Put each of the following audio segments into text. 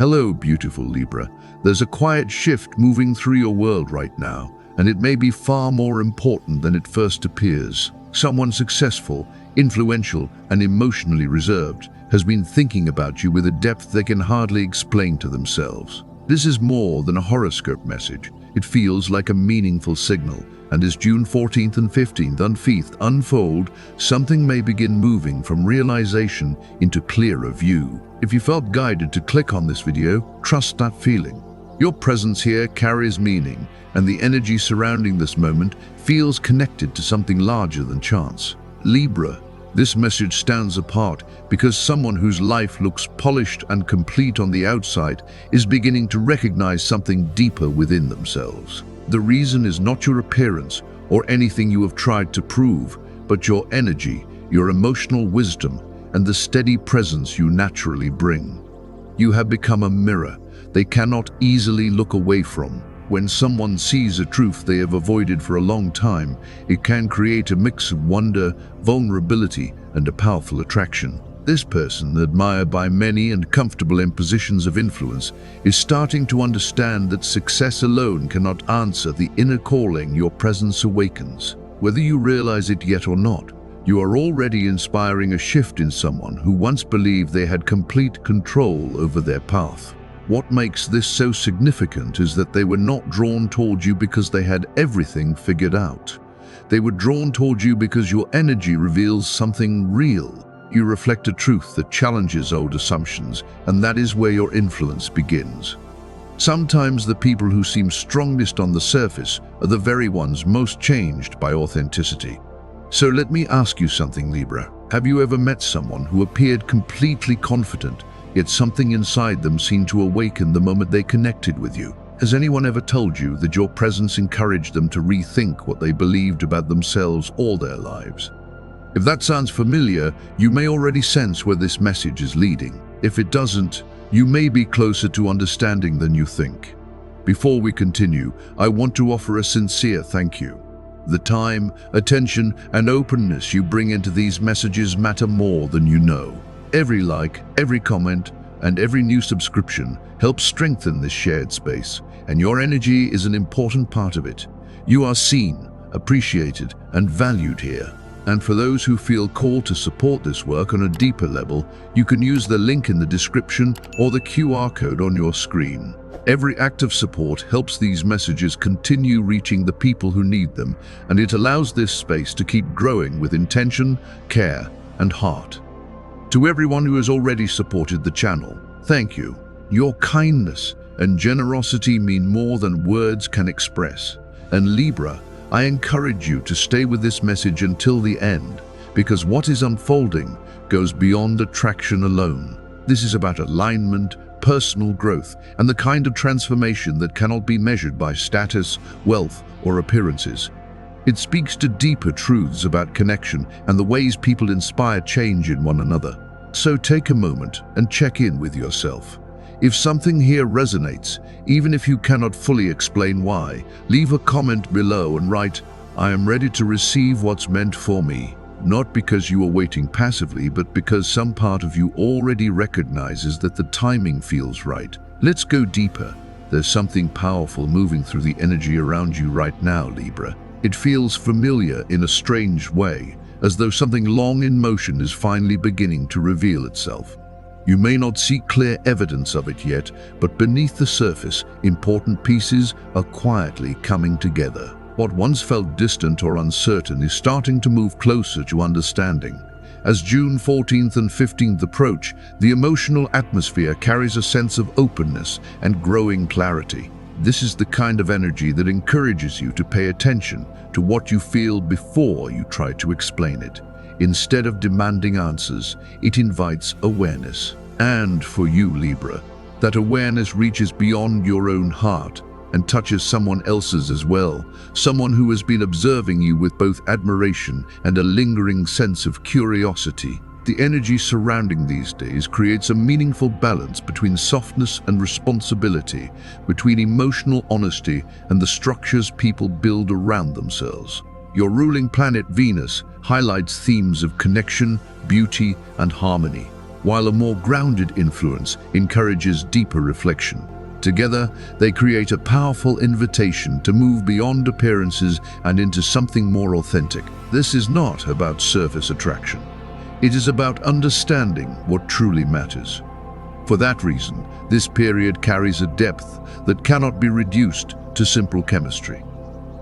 Hello, beautiful Libra. There's a quiet shift moving through your world right now, and it may be far more important than it first appears. Someone successful, influential, and emotionally reserved has been thinking about you with a depth they can hardly explain to themselves. This is more than a horoscope message. It feels like a meaningful signal, and as June 14th and 15th unfold, something may begin moving from realization into clearer view. If you felt guided to click on this video, trust that feeling. Your presence here carries meaning, and the energy surrounding this moment feels connected to something larger than chance. Libra, this message stands apart because someone whose life looks polished and complete on the outside is beginning to recognize something deeper within themselves. The reason is not your appearance or anything you have tried to prove, but your energy, your emotional wisdom, and the steady presence you naturally bring. You have become a mirror they cannot easily look away from. When someone sees a truth they have avoided for a long time, it can create a mix of wonder, vulnerability, and a powerful attraction. This person, admired by many and comfortable in positions of influence, is starting to understand that success alone cannot answer the inner calling your presence awakens. Whether you realize it yet or not, you are already inspiring a shift in someone who once believed they had complete control over their path. What makes this so significant is that they were not drawn toward you because they had everything figured out. They were drawn toward you because your energy reveals something real. You reflect a truth that challenges old assumptions, and that is where your influence begins. Sometimes the people who seem strongest on the surface are the very ones most changed by authenticity. So let me ask you something, Libra. Have you ever met someone who appeared completely confident, yet something inside them seemed to awaken the moment they connected with you? Has anyone ever told you that your presence encouraged them to rethink what they believed about themselves all their lives? If that sounds familiar, you may already sense where this message is leading. If it doesn't, you may be closer to understanding than you think. Before we continue, I want to offer a sincere thank you. The time, attention, and openness you bring into these messages matter more than you know. Every like, every comment, and every new subscription helps strengthen this shared space, and your energy is an important part of it. You are seen, appreciated, and valued here. And for those who feel called to support this work on a deeper level, you can use the link in the description or the QR code on your screen. Every act of support helps these messages continue reaching the people who need them, and it allows this space to keep growing with intention, care, and heart. To everyone who has already supported the channel, thank you. Your kindness and generosity mean more than words can express. And Libra, I encourage you to stay with this message until the end, because what is unfolding goes beyond attraction alone. This is about alignment, personal growth, and the kind of transformation that cannot be measured by status, wealth, or appearances. It speaks to deeper truths about connection and the ways people inspire change in one another. So take a moment and check in with yourself. If something here resonates, even if you cannot fully explain why, leave a comment below and write, "I am ready to receive what's meant for me." Not because you are waiting passively, but because some part of you already recognizes that the timing feels right. Let's go deeper. There's something powerful moving through the energy around you right now, Libra. It feels familiar in a strange way, as though something long in motion is finally beginning to reveal itself. You may not see clear evidence of it yet, but beneath the surface, important pieces are quietly coming together. What once felt distant or uncertain is starting to move closer to understanding. As June 14th and 15th approach, the emotional atmosphere carries a sense of openness and growing clarity. This is the kind of energy that encourages you to pay attention to what you feel before you try to explain it. Instead of demanding answers, it invites awareness. And for you, Libra, that awareness reaches beyond your own heart and touches someone else's as well, someone who has been observing you with both admiration and a lingering sense of curiosity. The energy surrounding these days creates a meaningful balance between softness and responsibility, between emotional honesty and the structures people build around themselves. Your ruling planet Venus highlights themes of connection, beauty, and harmony. while a more grounded influence encourages deeper reflection. Together, they create a powerful invitation to move beyond appearances and into something more authentic. This is not about surface attraction. It is about understanding what truly matters. For that reason, this period carries a depth that cannot be reduced to simple chemistry.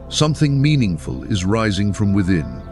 Something meaningful is rising from within,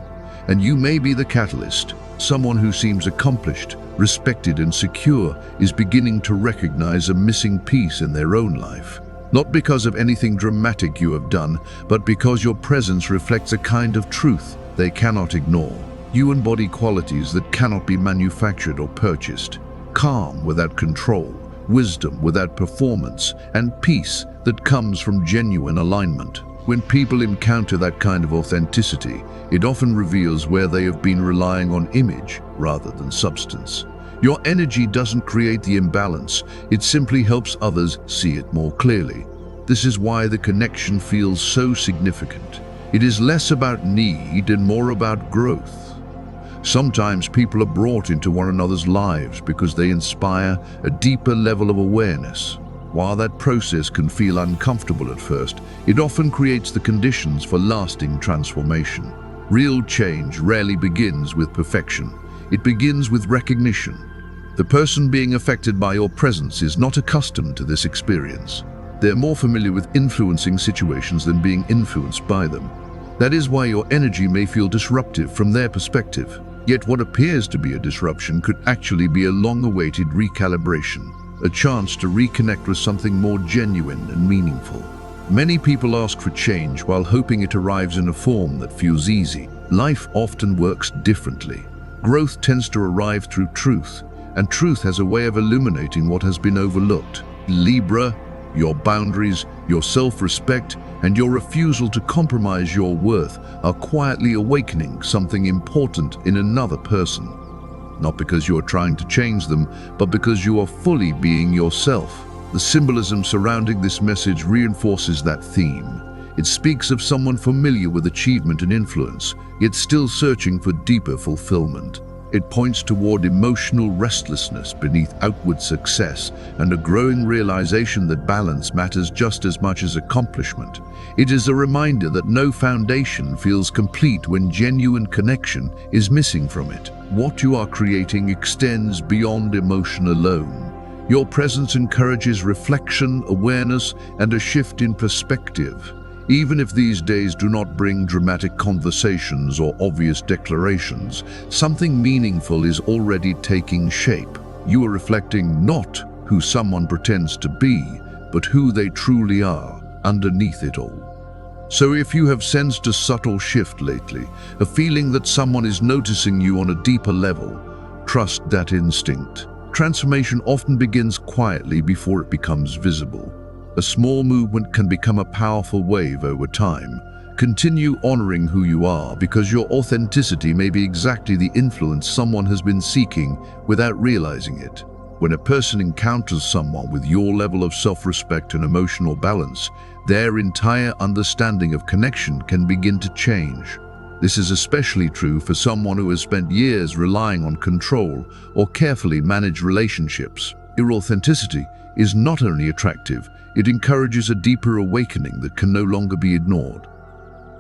and you may be the catalyst. Someone who seems accomplished, respected, and secure is beginning to recognize a missing piece in their own life. Not because of anything dramatic you have done, but because your presence reflects a kind of truth they cannot ignore. You embody qualities that cannot be manufactured or purchased. Calm without control, wisdom without performance, and peace that comes from genuine alignment. When people encounter that kind of authenticity, it often reveals where they have been relying on image rather than substance. Your energy doesn't create the imbalance, it simply helps others see it more clearly. This is why the connection feels so significant. It is less about need and more about growth. Sometimes people are brought into one another's lives because they inspire a deeper level of awareness. While that process can feel uncomfortable at first, it often creates the conditions for lasting transformation. Real change rarely begins with perfection. It begins with recognition. The person being affected by your presence is not accustomed to this experience. They're more familiar with influencing situations than being influenced by them. That is why your energy may feel disruptive from their perspective. Yet what appears to be a disruption could actually be a long-awaited recalibration. A chance to reconnect with something more genuine and meaningful. Many people ask for change while hoping it arrives in a form that feels easy. Life often works differently. Growth tends to arrive through truth, and truth has a way of illuminating what has been overlooked. Libra, your boundaries, your self-respect, and your refusal to compromise your worth are quietly awakening something important in another person. Not because you are trying to change them, but because you are fully being yourself. The symbolism surrounding this message reinforces that theme. It speaks of someone familiar with achievement and influence, yet still searching for deeper fulfillment. It points toward emotional restlessness beneath outward success and a growing realization that balance matters just as much as accomplishment. It is a reminder that no foundation feels complete when genuine connection is missing from it. What you are creating extends beyond emotion alone. Your presence encourages reflection, awareness, and a shift in perspective. Even if these days do not bring dramatic conversations or obvious declarations, something meaningful is already taking shape. You are reflecting not who someone pretends to be, but who they truly are underneath it all. So if you have sensed a subtle shift lately, a feeling that someone is noticing you on a deeper level, trust that instinct. Transformation often begins quietly before it becomes visible. A small movement can become a powerful wave over time. Continue honoring who you are because your authenticity may be exactly the influence someone has been seeking without realizing it. When a person encounters someone with your level of self-respect and emotional balance, their entire understanding of connection can begin to change. This is especially true for someone who has spent years relying on control or carefully managed relationships. Your authenticity is not only attractive, it encourages a deeper awakening that can no longer be ignored.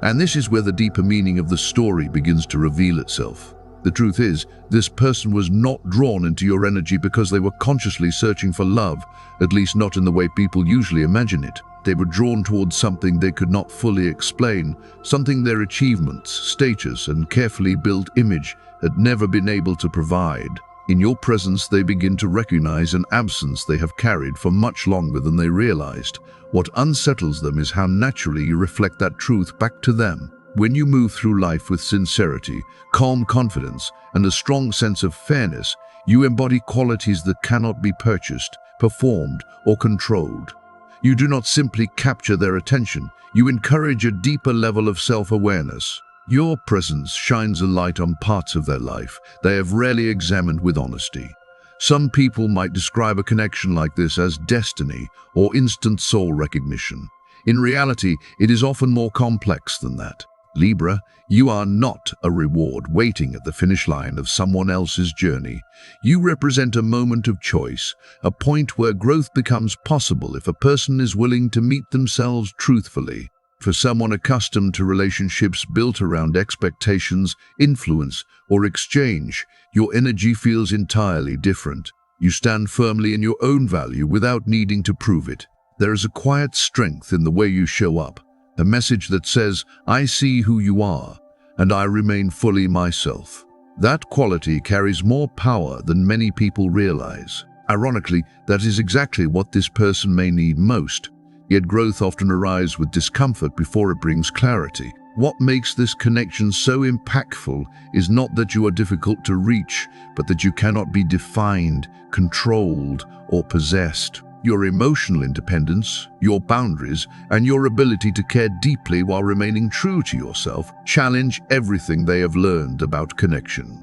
And this is where the deeper meaning of the story begins to reveal itself. The truth is, this person was not drawn into your energy because they were consciously searching for love, at least not in the way people usually imagine it. They were drawn towards something they could not fully explain, something their achievements, status, and carefully built image had never been able to provide. In your presence, they begin to recognize an absence they have carried for much longer than they realized. What unsettles them is how naturally you reflect that truth back to them. When you move through life with sincerity, calm confidence, and a strong sense of fairness, you embody qualities that cannot be purchased, performed, or controlled. You do not simply capture their attention, you encourage a deeper level of self-awareness. Your presence shines a light on parts of their life they have rarely examined with honesty. Some people might describe a connection like this as destiny or instant soul recognition. In reality, it is often more complex than that. Libra, you are not a reward waiting at the finish line of someone else's journey. You represent a moment of choice, a point where growth becomes possible if a person is willing to meet themselves truthfully. For someone accustomed to relationships built around expectations, influence, or exchange, your energy feels entirely different. You stand firmly in your own value without needing to prove it. There is a quiet strength in the way you show up, a message that says, "I see who you are, and I remain fully myself." That quality carries more power than many people realize. Ironically, that is exactly what this person may need most. Yet growth often arrives with discomfort before it brings clarity. What makes this connection so impactful is not that you are difficult to reach, but that you cannot be defined, controlled, or possessed. Your emotional independence, your boundaries, and your ability to care deeply while remaining true to yourself challenge everything they have learned about connection.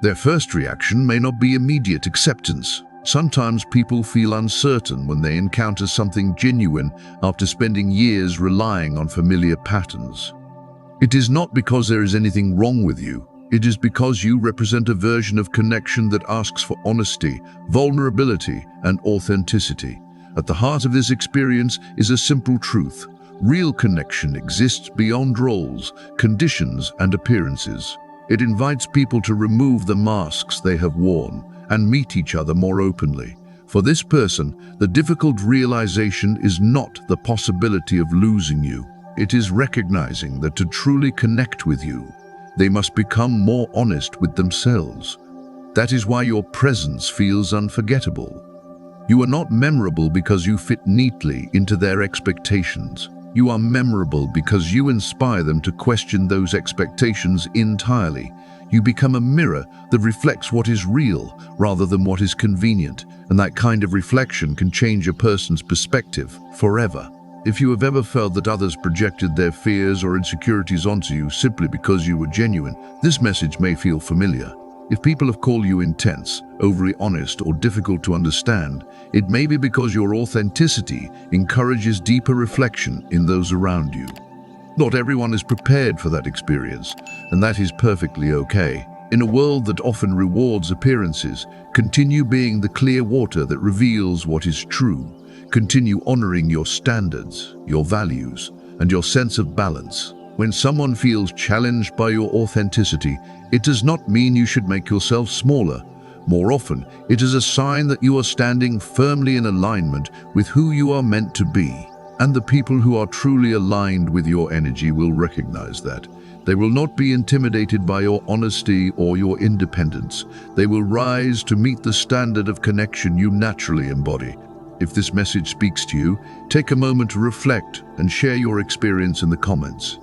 Their first reaction may not be immediate acceptance. Sometimes people feel uncertain when they encounter something genuine after spending years relying on familiar patterns. It is not because there is anything wrong with you. It is because you represent a version of connection that asks for honesty, vulnerability, and authenticity. At the heart of this experience is a simple truth. Real connection exists beyond roles, conditions, and appearances. It invites people to remove the masks they have worn and meet each other more openly. For this person, the difficult realization is not the possibility of losing you. It is recognizing that to truly connect with you, they must become more honest with themselves. That is why your presence feels unforgettable. You are not memorable because you fit neatly into their expectations. You are memorable because you inspire them to question those expectations entirely. You become a mirror that reflects what is real rather than what is convenient, and that kind of reflection can change a person's perspective forever. If you have ever felt that others projected their fears or insecurities onto you simply because you were genuine, this message may feel familiar. If people have called you intense, overly honest, or difficult to understand, it may be because your authenticity encourages deeper reflection in those around you. Not everyone is prepared for that experience, and that is perfectly okay. In a world that often rewards appearances, continue being the clear water that reveals what is true. Continue honoring your standards, your values, and your sense of balance. When someone feels challenged by your authenticity, it does not mean you should make yourself smaller. More often, it is a sign that you are standing firmly in alignment with who you are meant to be. And the people who are truly aligned with your energy will recognize that. They will not be intimidated by your honesty or your independence. They will rise to meet the standard of connection you naturally embody. If this message speaks to you, take a moment to reflect and share your experience in the comments.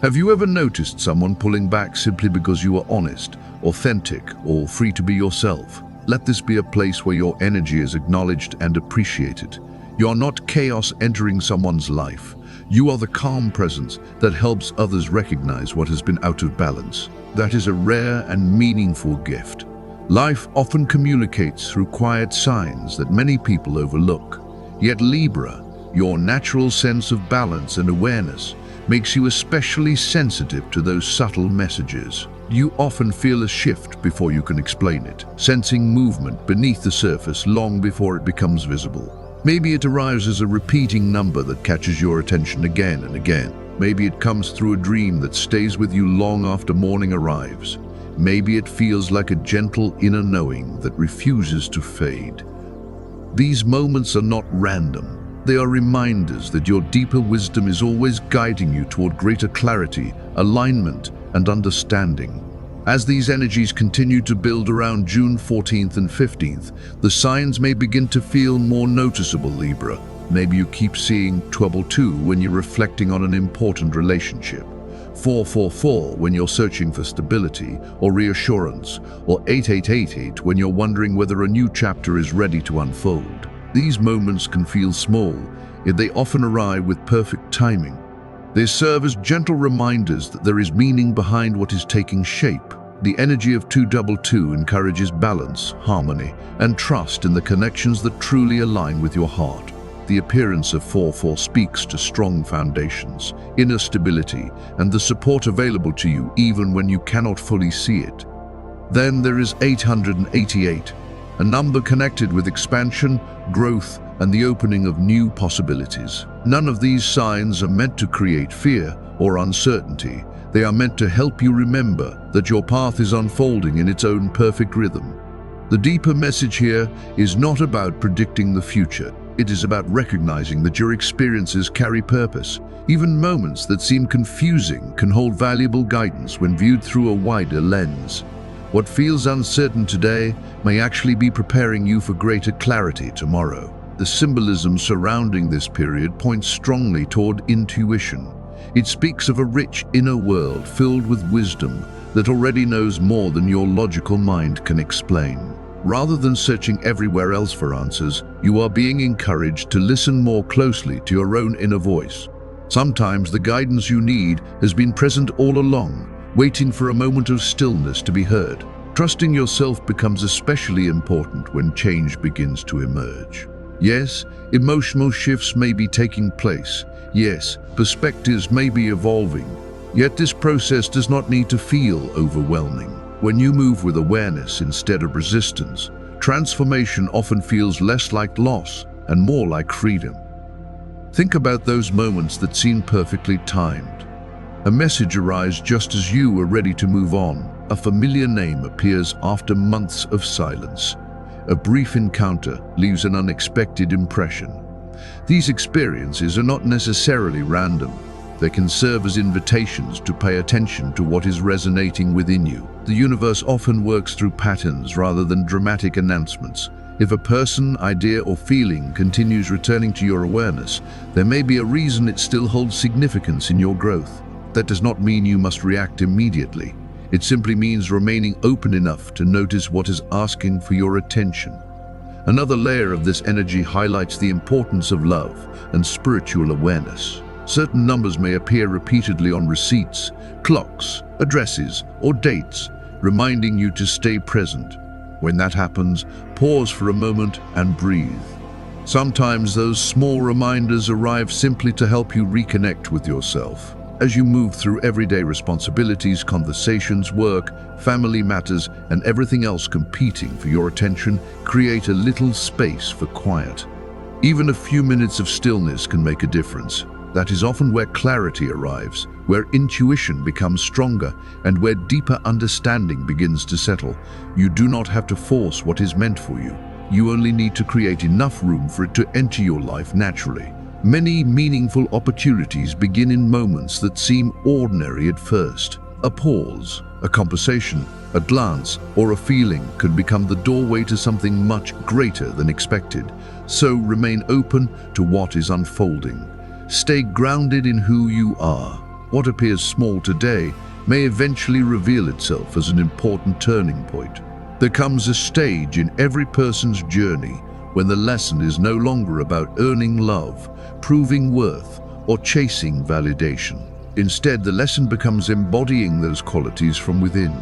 Have you ever noticed someone pulling back simply because you are honest, authentic, or free to be yourself? Let this be a place where your energy is acknowledged and appreciated. You are not chaos entering someone's life. You are the calm presence that helps others recognize what has been out of balance. That is a rare and meaningful gift. Life often communicates through quiet signs that many people overlook. Yet Libra, your natural sense of balance and awareness, makes you especially sensitive to those subtle messages. You often feel a shift before you can explain it, sensing movement beneath the surface long before it becomes visible. Maybe it arrives as a repeating number that catches your attention again and again. Maybe it comes through a dream that stays with you long after morning arrives. Maybe it feels like a gentle inner knowing that refuses to fade. These moments are not random. They are reminders that your deeper wisdom is always guiding you toward greater clarity, alignment, and understanding. As these energies continue to build around June 14th and 15th, the signs may begin to feel more noticeable, Libra. Maybe you keep seeing 222 when you're reflecting on an important relationship, 444 when you're searching for stability or reassurance, or 8888 when you're wondering whether a new chapter is ready to unfold. These moments can feel small, yet they often arrive with perfect timing. They serve as gentle reminders that there is meaning behind what is taking shape. The energy of 222 encourages balance, harmony, and trust in the connections that truly align with your heart. The appearance of 4-4 speaks to strong foundations, inner stability, and the support available to you even when you cannot fully see it. Then there is 888, a number connected with expansion, growth, and the opening of new possibilities. None of these signs are meant to create fear or uncertainty. They are meant to help you remember that your path is unfolding in its own perfect rhythm. The deeper message here is not about predicting the future. It is about recognizing that your experiences carry purpose. Even moments that seem confusing can hold valuable guidance when viewed through a wider lens. What feels uncertain today may actually be preparing you for greater clarity tomorrow. The symbolism surrounding this period points strongly toward intuition. It speaks of a rich inner world filled with wisdom that already knows more than your logical mind can explain. Rather than searching everywhere else for answers, you are being encouraged to listen more closely to your own inner voice. Sometimes the guidance you need has been present all along, waiting for a moment of stillness to be heard. Trusting yourself becomes especially important when change begins to emerge. Yes, emotional shifts may be taking place. Yes, perspectives may be evolving. Yet this process does not need to feel overwhelming. When you move with awareness instead of resistance, transformation often feels less like loss and more like freedom. Think about those moments that seem perfectly timed. A message arrives just as you were ready to move on. A familiar name appears after months of silence. A brief encounter leaves an unexpected impression. These experiences are not necessarily random. They can serve as invitations to pay attention to what is resonating within you. The universe often works through patterns rather than dramatic announcements. If a person, idea, or feeling continues returning to your awareness, there may be a reason it still holds significance in your growth. That does not mean you must react immediately. It simply means remaining open enough to notice what is asking for your attention. Another layer of this energy highlights the importance of love and spiritual awareness. Certain numbers may appear repeatedly on receipts, clocks, addresses, or dates, reminding you to stay present. When that happens, pause for a moment and breathe. Sometimes those small reminders arrive simply to help you reconnect with yourself. As you move through everyday responsibilities, conversations, work, family matters, and everything else competing for your attention, create a little space for quiet. Even a few minutes of stillness can make a difference. That is often where clarity arrives, where intuition becomes stronger, and where deeper understanding begins to settle. You do not have to force what is meant for you. You only need to create enough room for it to enter your life naturally. Many meaningful opportunities begin in moments that seem ordinary at first. A pause, a conversation, a glance, or a feeling can become the doorway to something much greater than expected. So remain open to what is unfolding. Stay grounded in who you are. What appears small today may eventually reveal itself as an important turning point. There comes a stage in every person's journey when the lesson is no longer about earning love, proving worth, or chasing validation. Instead, the lesson becomes embodying those qualities from within.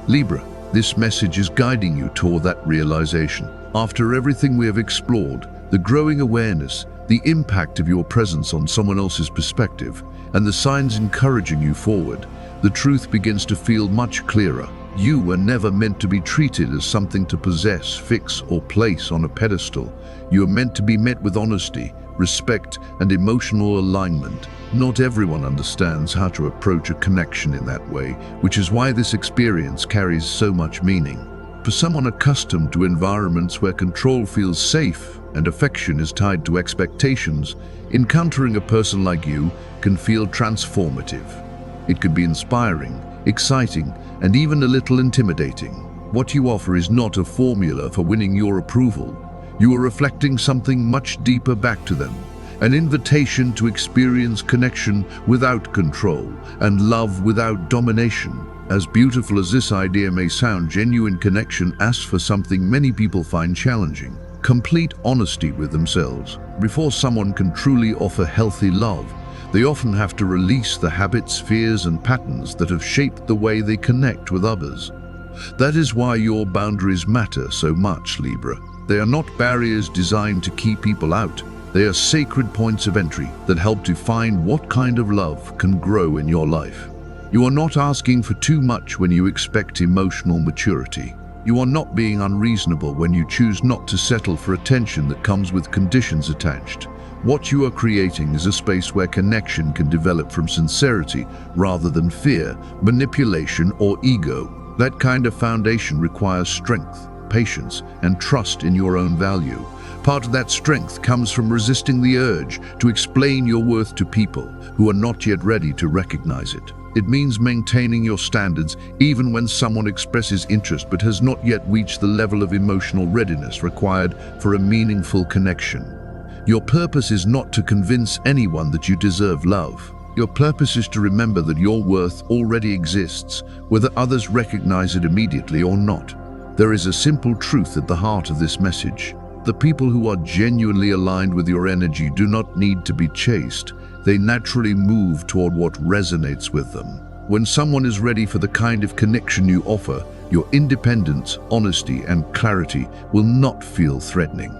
Libra, this message is guiding you toward that realization. After everything we have explored, the growing awareness, the impact of your presence on someone else's perspective, and the signs encouraging you forward, the truth begins to feel much clearer. You were never meant to be treated as something to possess, fix, or place on a pedestal. You are meant to be met with honesty, respect, and emotional alignment. Not everyone understands how to approach a connection in that way, which is why this experience carries so much meaning. For someone accustomed to environments where control feels safe and affection is tied to expectations, encountering a person like you can feel transformative. It can be inspiring, exciting, and even a little intimidating. What you offer is not a formula for winning your approval. You are reflecting something much deeper back to them, an invitation to experience connection without control and love without domination. As beautiful as this idea may sound, genuine connection asks for something many people find challenging: complete honesty with themselves. Before someone can truly offer healthy love, they often have to release the habits, fears, and patterns that have shaped the way they connect with others. That is why your boundaries matter so much, Libra. They are not barriers designed to keep people out. They are sacred points of entry that help define what kind of love can grow in your life. You are not asking for too much when you expect emotional maturity. You are not being unreasonable when you choose not to settle for attention that comes with conditions attached. What you are creating is a space where connection can develop from sincerity rather than fear, manipulation, or ego. That kind of foundation requires strength, patience, and trust in your own value. Part of that strength comes from resisting the urge to explain your worth to people who are not yet ready to recognize it. It means maintaining your standards even when someone expresses interest but has not yet reached the level of emotional readiness required for a meaningful connection. Your purpose is not to convince anyone that you deserve love. Your purpose is to remember that your worth already exists, whether others recognize it immediately or not. There is a simple truth at the heart of this message. The people who are genuinely aligned with your energy do not need to be chased. They naturally move toward what resonates with them. When someone is ready for the kind of connection you offer, your independence, honesty, and clarity will not feel threatening.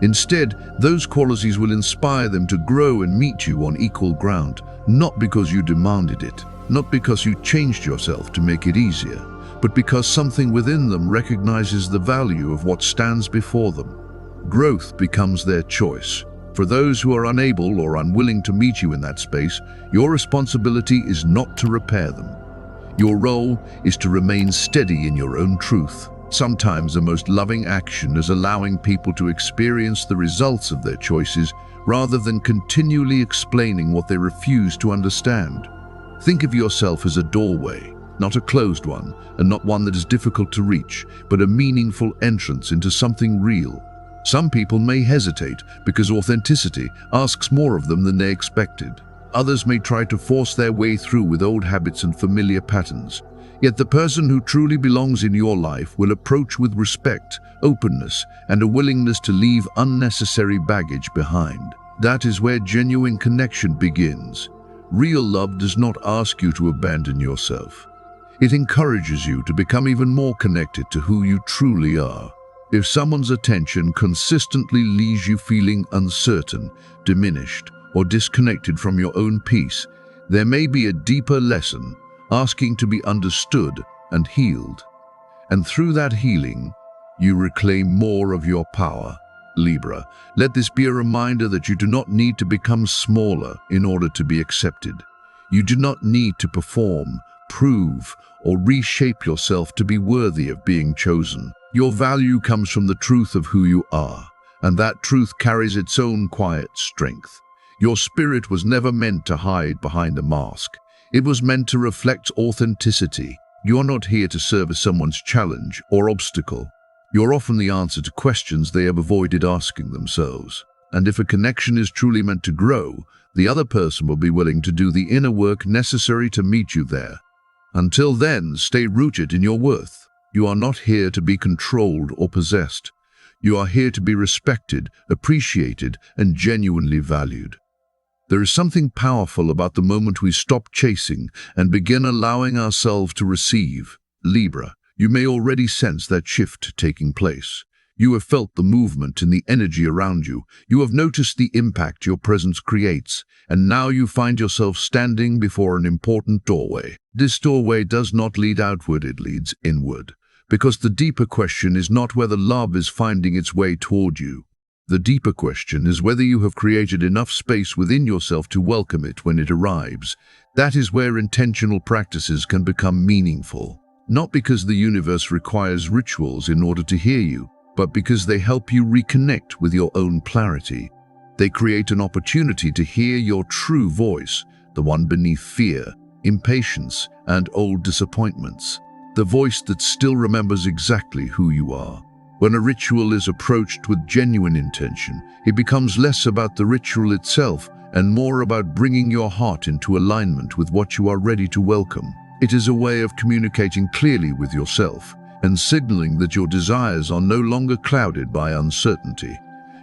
Instead, those qualities will inspire them to grow and meet you on equal ground, not because you demanded it, not because you changed yourself to make it easier, but because something within them recognizes the value of what stands before them. Growth becomes their choice. For those who are unable or unwilling to meet you in that space, your responsibility is not to repair them. Your role is to remain steady in your own truth. Sometimes the most loving action is allowing people to experience the results of their choices rather than continually explaining what they refuse to understand. Think of yourself as a doorway, not a closed one, and not one that is difficult to reach, but a meaningful entrance into something real. Some people may hesitate because authenticity asks more of them than they expected. Others may try to force their way through with old habits and familiar patterns. Yet the person who truly belongs in your life will approach with respect, openness, and a willingness to leave unnecessary baggage behind. That is where genuine connection begins. Real love does not ask you to abandon yourself. It encourages you to become even more connected to who you truly are. If someone's attention consistently leaves you feeling uncertain, diminished, or disconnected from your own peace, there may be a deeper lesson asking to be understood and healed. And through that healing, you reclaim more of your power. Libra, let this be a reminder that you do not need to become smaller in order to be accepted. You do not need to perform, prove, or reshape yourself to be worthy of being chosen. Your value comes from the truth of who you are, and that truth carries its own quiet strength. Your spirit was never meant to hide behind a mask. It was meant to reflect authenticity. You are not here to serve as someone's challenge or obstacle. You're often the answer to questions they have avoided asking themselves. And if a connection is truly meant to grow, the other person will be willing to do the inner work necessary to meet you there. Until then, stay rooted in your worth. You are not here to be controlled or possessed. You are here to be respected, appreciated, and genuinely valued. There is something powerful about the moment we stop chasing and begin allowing ourselves to receive. Libra, you may already sense that shift taking place. You have felt the movement in the energy around you. You have noticed the impact your presence creates, and now you find yourself standing before an important doorway. This doorway does not lead outward, it leads inward. Because the deeper question is not whether love is finding its way toward you. The deeper question is whether you have created enough space within yourself to welcome it when it arrives. That is where intentional practices can become meaningful. Not because the universe requires rituals in order to hear you, but because they help you reconnect with your own clarity. They create an opportunity to hear your true voice, the one beneath fear, impatience, and old disappointments. The voice that still remembers exactly who you are. When a ritual is approached with genuine intention, it becomes less about the ritual itself and more about bringing your heart into alignment with what you are ready to welcome. It is a way of communicating clearly with yourself and signaling that your desires are no longer clouded by uncertainty.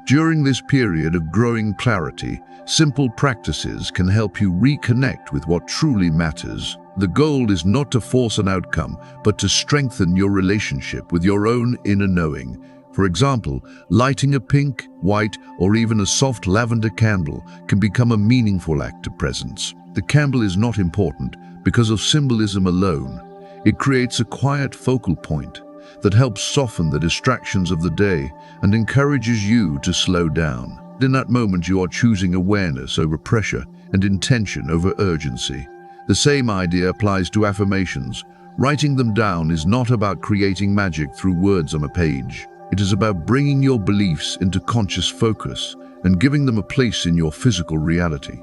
During this period of growing clarity, simple practices can help you reconnect with what truly matters. The goal is not to force an outcome, but to strengthen your relationship with your own inner knowing. For example, lighting a pink, white, or even a soft lavender candle can become a meaningful act of presence. The candle is not important because of symbolism alone. It creates a quiet focal point that helps soften the distractions of the day and encourages you to slow down. In that moment, you are choosing awareness over pressure and intention over urgency. The same idea applies to affirmations. Writing them down is not about creating magic through words on a page. It is about bringing your beliefs into conscious focus and giving them a place in your physical reality.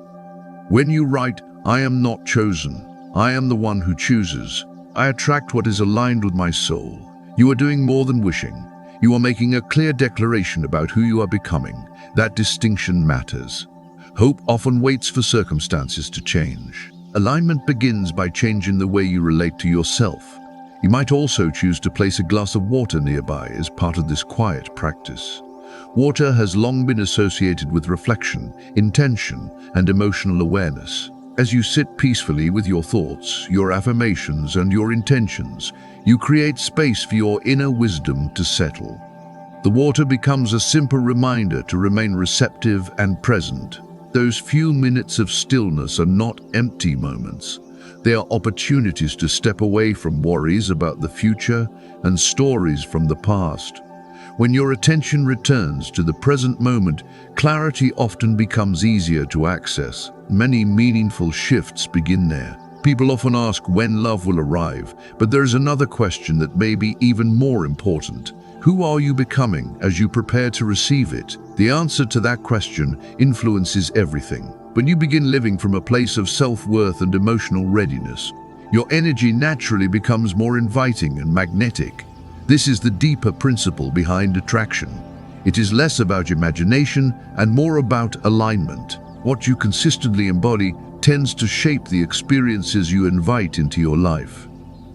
When you write, "I am not chosen, I am the one who chooses. I attract what is aligned with my soul," you are doing more than wishing. You are making a clear declaration about who you are becoming. That distinction matters. Hope often waits for circumstances to change. Alignment begins by changing the way you relate to yourself. You might also choose to place a glass of water nearby as part of this quiet practice. Water has long been associated with reflection, intention, and emotional awareness. As you sit peacefully with your thoughts, your affirmations, and your intentions, you create space for your inner wisdom to settle. The water becomes a simple reminder to remain receptive and present. Those few minutes of stillness are not empty moments. They are opportunities to step away from worries about the future and stories from the past. When your attention returns to the present moment, clarity often becomes easier to access. Many meaningful shifts begin there. People often ask when love will arrive, but there's another question that may be even more important. Who are you becoming as you prepare to receive it? The answer to that question influences everything. When you begin living from a place of self-worth and emotional readiness, your energy naturally becomes more inviting and magnetic. This is the deeper principle behind attraction. It is less about imagination and more about alignment. What you consistently embody tends to shape the experiences you invite into your life.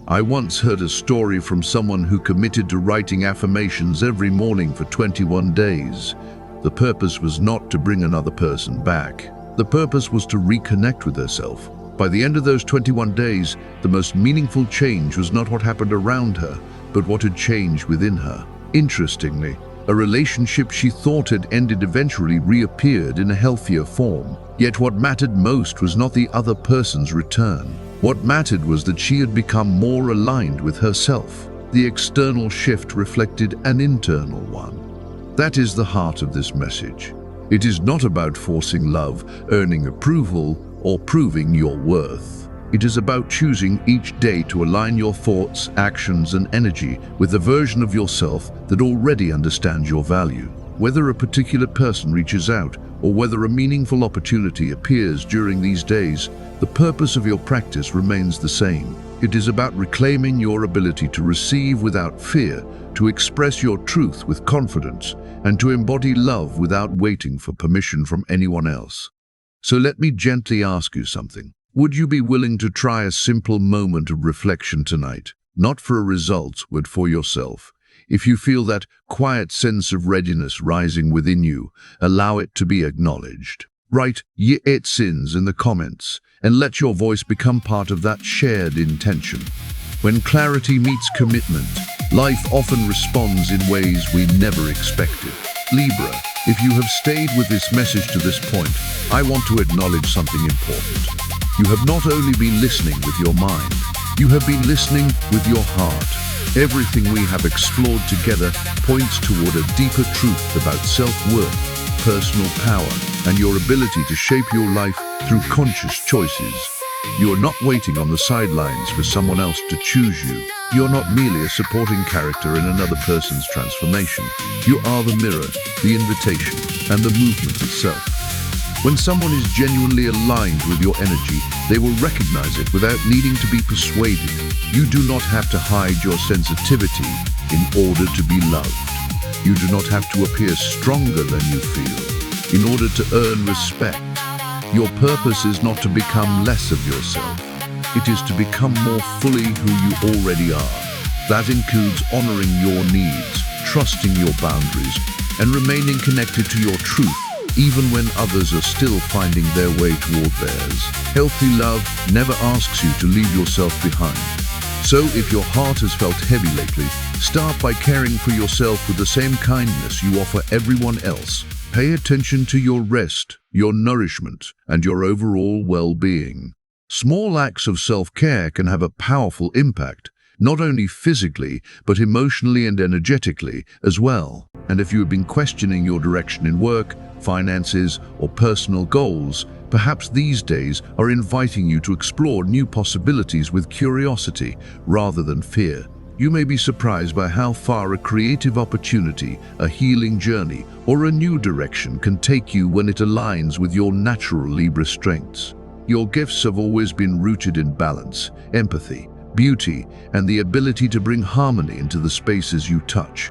I once heard a story from someone who committed to writing affirmations every morning for 21 days. The purpose was not to bring another person back. The purpose was to reconnect with herself. By the end of those 21 days, the most meaningful change was not what happened around her, but what had changed within her. Interestingly, a relationship she thought had ended eventually reappeared in a healthier form. Yet what mattered most was not the other person's return. What mattered was that she had become more aligned with herself. The external shift reflected an internal one. That is the heart of this message. It is not about forcing love, earning approval, or proving your worth. It is about choosing each day to align your thoughts, actions, and energy with the version of yourself that already understands your value. Whether a particular person reaches out or whether a meaningful opportunity appears during these days, the purpose of your practice remains the same. It is about reclaiming your ability to receive without fear, to express your truth with confidence, and to embody love without waiting for permission from anyone else. So let me gently ask you something. Would you be willing to try a simple moment of reflection tonight? Not for a result, but for yourself. If you feel that quiet sense of readiness rising within you, allow it to be acknowledged. Write "Ye it sins" in the comments and let your voice become part of that shared intention. When clarity meets commitment, life often responds in ways we never expected. Libra, if you have stayed with this message to this point, I want to acknowledge something important. You have not only been listening with your mind, you have been listening with your heart. Everything we have explored together points toward a deeper truth about self-worth, personal power, and your ability to shape your life through conscious choices. You are not waiting on the sidelines for someone else to choose you. You're not merely a supporting character in another person's transformation. You are the mirror, the invitation, and the movement itself. When someone is genuinely aligned with your energy, they will recognize it without needing to be persuaded. You do not have to hide your sensitivity in order to be loved. You do not have to appear stronger than you feel in order to earn respect. Your purpose is not to become less of yourself. It is to become more fully who you already are. That includes honoring your needs, trusting your boundaries, and remaining connected to your truth, even when others are still finding their way toward theirs. Healthy love never asks you to leave yourself behind. So if your heart has felt heavy lately, start by caring for yourself with the same kindness you offer everyone else. Pay attention to your rest, your nourishment, and your overall well-being. Small acts of self-care can have a powerful impact, not only physically, but emotionally and energetically as well. And if you have been questioning your direction in work, finances, or personal goals, perhaps these days are inviting you to explore new possibilities with curiosity rather than fear. You may be surprised by how far a creative opportunity, a healing journey, or a new direction can take you when it aligns with your natural Libra strengths. Your gifts have always been rooted in balance, empathy, beauty, and the ability to bring harmony into the spaces you touch.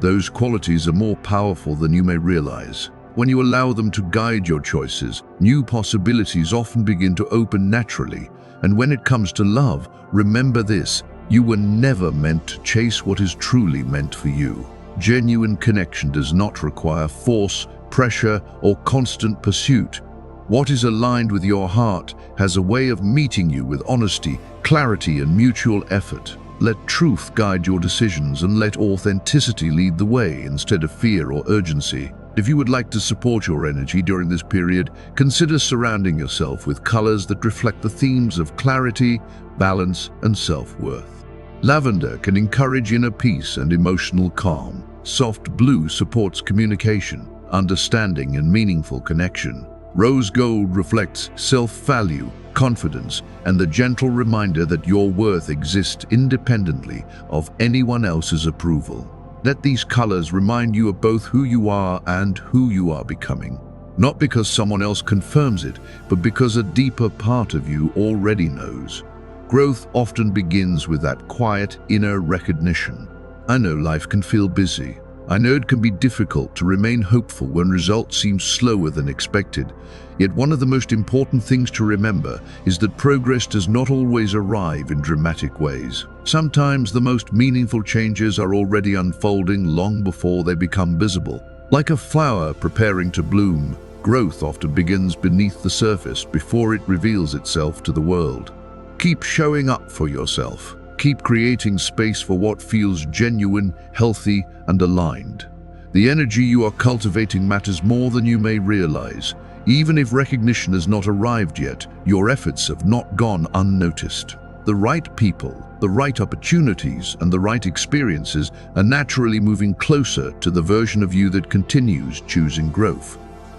Those qualities are more powerful than you may realize. When you allow them to guide your choices, new possibilities often begin to open naturally. And when it comes to love, remember this: you were never meant to chase what is truly meant for you. Genuine connection does not require force, pressure, or constant pursuit. What is aligned with your heart has a way of meeting you with honesty, clarity, and mutual effort. Let truth guide your decisions and let authenticity lead the way instead of fear or urgency. If you would like to support your energy during this period, consider surrounding yourself with colors that reflect the themes of clarity, balance, and self-worth. Lavender can encourage inner peace and emotional calm. Soft blue supports communication, understanding, and meaningful connection. Rose gold reflects self-value, confidence, and the gentle reminder that your worth exists independently of anyone else's approval. Let these colors remind you of both who you are and who you are becoming. Not because someone else confirms it, but because a deeper part of you already knows. Growth often begins with that quiet inner recognition. I know life can feel busy. I know it can be difficult to remain hopeful when results seem slower than expected. Yet one of the most important things to remember is that progress does not always arrive in dramatic ways. Sometimes the most meaningful changes are already unfolding long before they become visible. Like a flower preparing to bloom, growth often begins beneath the surface before it reveals itself to the world. Keep showing up for yourself. Keep creating space for what feels genuine, healthy, and aligned. The energy you are cultivating matters more than you may realize. Even if recognition has not arrived yet, your efforts have not gone unnoticed. The right people, the right opportunities, and the right experiences are naturally moving closer to the version of you that continues choosing growth.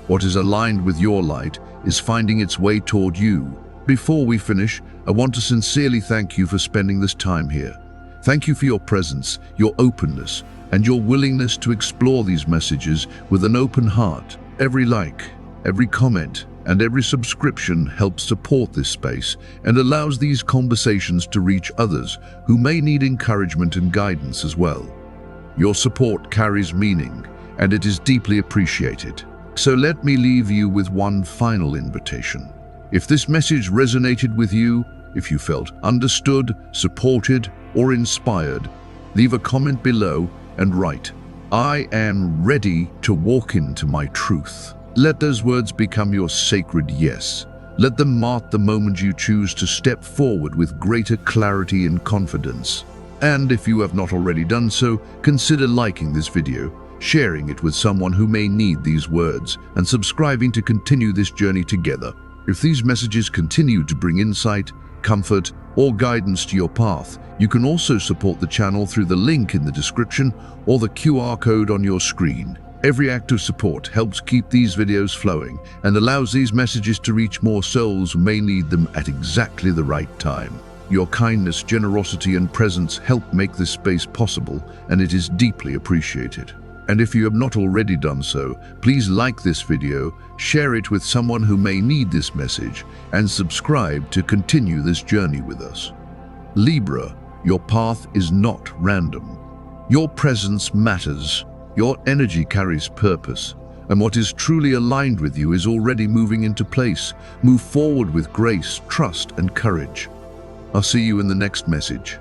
What is aligned with your light is finding its way toward you. Before we finish, I want to sincerely thank you for spending this time here. Thank you for your presence, your openness, and your willingness to explore these messages with an open heart. Every like, every comment, and every subscription helps support this space and allows these conversations to reach others who may need encouragement and guidance as well. Your support carries meaning, and it is deeply appreciated. So let me leave you with one final invitation. If this message resonated with you, if you felt understood, supported, or inspired, leave a comment below and write, "I am ready to walk into my truth." Let those words become your sacred yes. Let them mark the moment you choose to step forward with greater clarity and confidence. And if you have not already done so, consider liking this video, sharing it with someone who may need these words, and subscribing to continue this journey together. If these messages continue to bring insight, comfort, or guidance to your path, you can also support the channel through the link in the description or the QR code on your screen. Every act of support helps keep these videos flowing and allows these messages to reach more souls who may need them at exactly the right time. Your kindness, generosity, and presence help make this space possible, and it is deeply appreciated. And if you have not already done so, please like this video, share it with someone who may need this message, and subscribe to continue this journey with us. Libra, your path is not random. Your presence matters. Your energy carries purpose, and what is truly aligned with you is already moving into place. Move forward with grace, trust, and courage. I'll see you in the next message.